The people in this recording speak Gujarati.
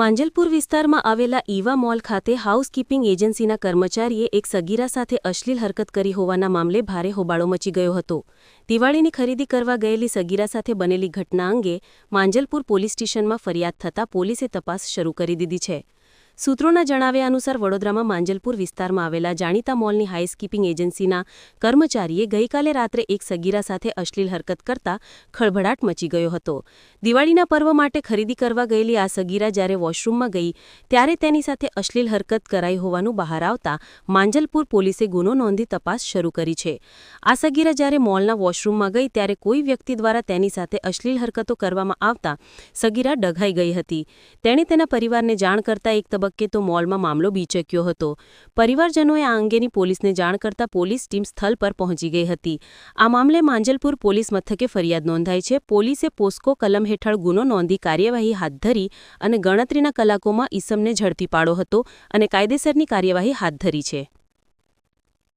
માંજલપુર વિસ્તારમાં આવેલા ઈવા મોલ ખાતે હાઉસકીપિંગ એજન્સીના કર્મચારીએ એક સગીરા સાથે અશ્લીલ હરકત કરી હોવાના મામલે ભારે હોબાળો મચી ગયો હતો. દિવાળીની ખરીદી કરવા ગયેલી સગીરા સાથે બનેલી ઘટના અંગે માંજલપુર પોલીસ સ્ટેશનમાં ફરિયાદ થતાં પોલીસે તપાસ શરૂ કરી દીધી છે. સૂત્રોના જણાવ્યા અનુસાર વડોદરામાં માંજલપુર વિસ્તારમાં આવેલા જાણીતા મોલની હાઉસકીપિંગ એજન્સીના કર્મચારીએ ગઈકાલે રાત્રે એક સગીરા સાથે અશ્લીલ હરકત કરતા ખળભળાટ મચી ગયો હતો. દિવાળીના પર્વ માટે ખરીદી કરવા ગયેલી આ સગીરા જ્યારે વોશરૂમમાં ગઈ ત્યારે તેની સાથે અશ્લીલ હરકત કરાઈ હોવાનું બહાર આવતા માંજલપુર પોલીસે ગુનો નોંધી તપાસ શરૂ કરી છે. આ સગીરા જ્યારે મોલના વોશરૂમમાં ગઈ ત્યારે કોઈ વ્યક્તિ દ્વારા તેની સાથે અશ્લીલ હરકતો કરવામાં આવતા સગીરા ડઘાઈ ગઈ હતી. તેણે તેના પરિવારને જાણ કરતા એક તબક્કે તો મોલમાં મામલો બીચક્યો હતો. પરિવારજનોએ આ અંગેની પોલીસને જાણ કરતા પોલીસ ટીમ સ્થળ પર પહોંચી ગઈ હતી. આ મામલે માંજલપુર પોલીસ મથકે ફરિયાદ નોંધાઈ છે. પોલીસે પોસ્કો કલમ હેઠળ ગુનો નોંધી કાર્યવાહી હાથ ધરી અને ગણતરીના કલાકોમાં ઈસમને ઝડપી પાડ્યો હતો અને કાયદેસરની કાર્યવાહી હાથ ધરી છે.